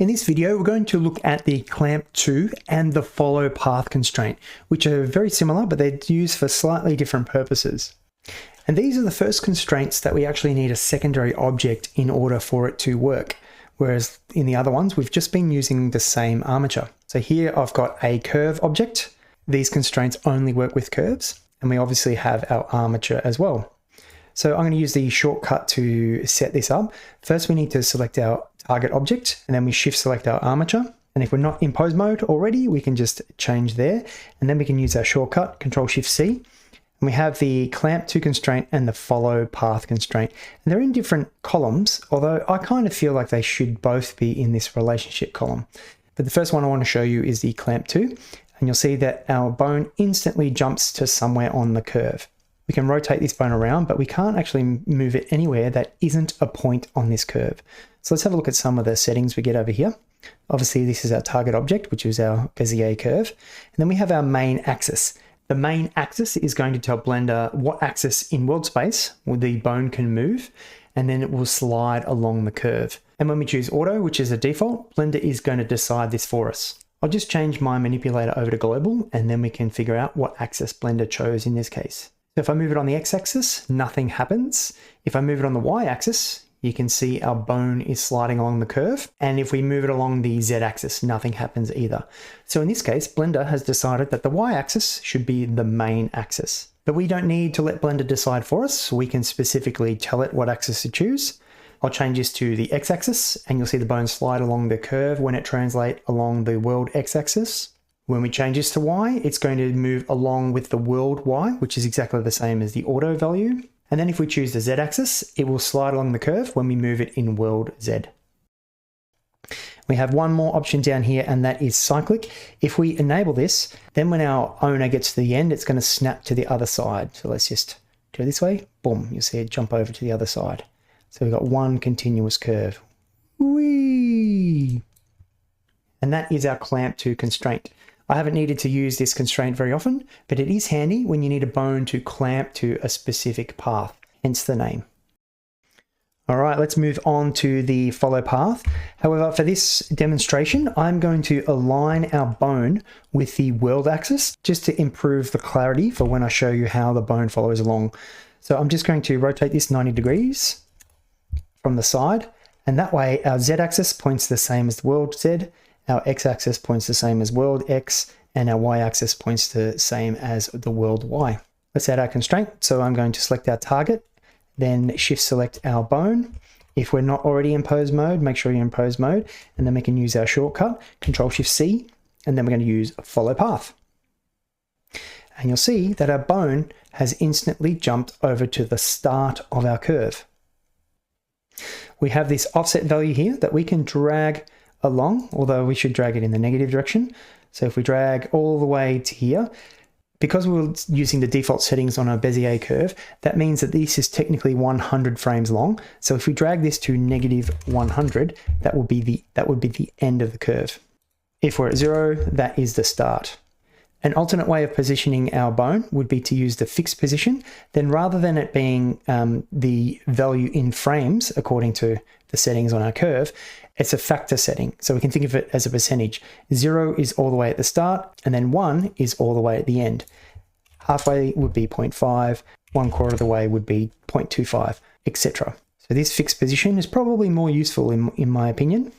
In this video, we're going to look at the clamp 2 and the follow path constraint, which are very similar, but they're used for slightly different purposes. And these are the first constraints that we actually need a secondary object in order for it to work. Whereas in the other ones, we've just been using the same armature. So here I've got a curve object. These constraints only work with curves, and we obviously have our armature as well. So I'm going to use the shortcut to set this up. First, we need to select our target object, and then we shift select our armature. And if we're not in pose mode already, we can just change there. And then we can use our shortcut, Control-Shift-C. And we have the clamp 2 constraint and the follow path constraint. And they're in different columns, although I kind of feel like they should both be in this relationship column. But the first one I want to show you is the clamp 2. And you'll see that our bone instantly jumps to somewhere on the curve. We can rotate this bone around, but we can't actually move it anywhere that isn't a point on this curve. So let's have a look at some of the settings we get over here. Obviously, this is our target object, which is our Bezier curve. And then we have our main axis. The main axis is going to tell Blender what axis in world space the bone can move, and then it will slide along the curve. And when we choose auto, which is a default, Blender is going to decide this for us. I'll just change my manipulator over to global, and then we can figure out what axis Blender chose in this case. So if I move it on the x-axis, nothing happens. If I move it on the y-axis, you can see our bone is sliding along the curve. And if we move it along the z-axis, nothing happens either. So in this case, Blender has decided that the y-axis should be the main axis. But we don't need to let Blender decide for us. We can specifically tell it what axis to choose. I'll change this to the x-axis, and you'll see the bone slide along the curve when it translates along the world x-axis. When we change this to Y, it's going to move along with the world Y, which is exactly the same as the auto value. And then if we choose the Z axis, it will slide along the curve when we move it in world Z. We have one more option down here, and that is cyclic. If we enable this, then when our owner gets to the end, it's going to snap to the other side. So let's just go this way. Boom, you'll see it jump over to the other side. So we've got one continuous curve. Whee! And that is our clamp 2 constraint. I haven't needed to use this constraint very often, but it is handy when you need a bone to clamp to a specific path, hence the name. All right, let's move on to the follow path. However, for this demonstration, I'm going to align our bone with the world axis just to improve the clarity for when I show you how the bone follows along. So I'm just going to rotate this 90 degrees from the side, and that way our Z axis points the same as the world Z. Our x-axis points the same as world x, and our y-axis points the same as the world y. Let's add our constraint. So I'm going to select our target, then shift select our bone. If we're not already in pose mode, make sure you're in pose mode, and then we can use our shortcut, Control-Shift-C, and then we're going to use follow path. And you'll see that our bone has instantly jumped over to the start of our curve. We have this offset value here that we can drag along, although we should drag it in the negative direction. So if we drag all the way to here, because we're using the default settings on our Bezier curve, that means that this is technically 100 frames long. So if we drag this to negative 100, that would be the end of the curve. If we're at 0, that is the start. An alternate way of positioning our bone would be to use the fixed position. Then rather than it being the value in frames according to the settings on our curve, it's a factor setting. So we can think of it as a percentage. 0 is all the way at the start, and then 1 is all the way at the end. Halfway would be 0.5, 1/4 of the way would be 0.25, etc. So this fixed position is probably more useful in my opinion.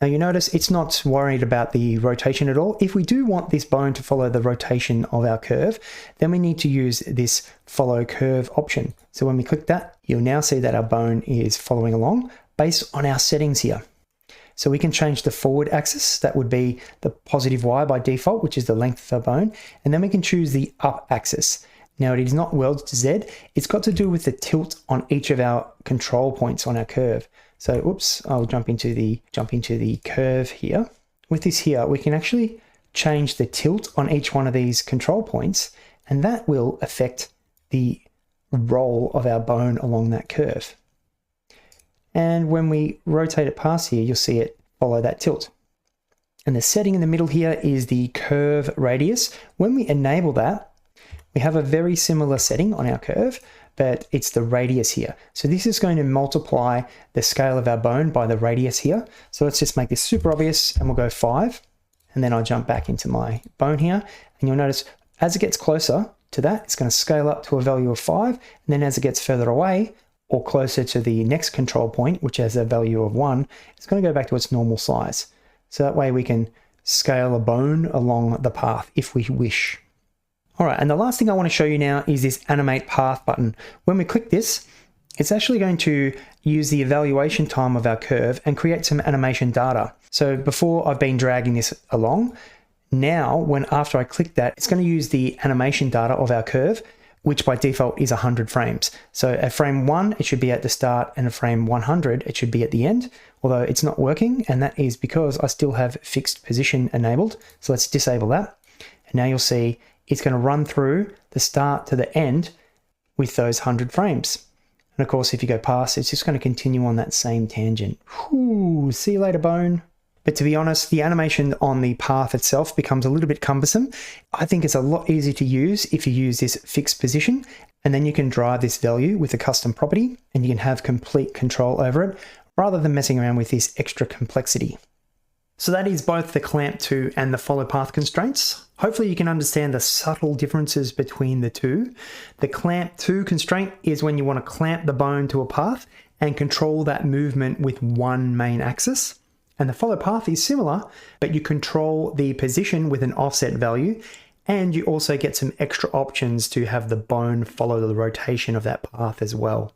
Now you notice it's not worried about the rotation at all. If we do want this bone to follow the rotation of our curve, then we need to use this follow curve option. So when we click that, you'll now see that our bone is following along based on our settings here. So we can change the forward axis, that would be the positive Y by default, which is the length of our bone, and then we can choose the up axis. Now it is not world to Z, it's got to do with the tilt on each of our control points on our curve. So, oops, I'll jump into the curve here. With this here, we can actually change the tilt on each one of these control points, and that will affect the roll of our bone along that curve. And when we rotate it past here, you'll see it follow that tilt. And the setting in the middle here is the curve radius. When we enable that, we have a very similar setting on our curve, but it's the radius here. So this is going to multiply the scale of our bone by the radius here. So let's just make this super obvious, and we'll go 5. And then I'll jump back into my bone here. And you'll notice as it gets closer to that, it's going to scale up to a value of 5. And then as it gets further away or closer to the next control point, which has a value of 1, it's going to go back to its normal size. So that way we can scale a bone along the path if we wish. All right, and the last thing I want to show you now is this animate path button. When we click this, it's actually going to use the evaluation time of our curve and create some animation data. So before I've been dragging this along, now after I click that, it's going to use the animation data of our curve, which by default is 100 frames. So at frame 1, it should be at the start, and at frame 100, it should be at the end, although it's not working, and that is because I still have fixed position enabled. So let's disable that. And now you'll see it's going to run through the start to the end with those 100 frames. And of course, if you go past, it's just going to continue on that same tangent. Whew, see you later, bone. But to be honest, the animation on the path itself becomes a little bit cumbersome. I think it's a lot easier to use if you use this fixed position, and then you can drive this value with a custom property, and you can have complete control over it rather than messing around with this extra complexity. So that is both the clamp to and the follow path constraints. Hopefully you can understand the subtle differences between the two. The clamp to constraint is when you want to clamp the bone to a path and control that movement with one main axis. And the follow path is similar, but you control the position with an offset value, and you also get some extra options to have the bone follow the rotation of that path as well.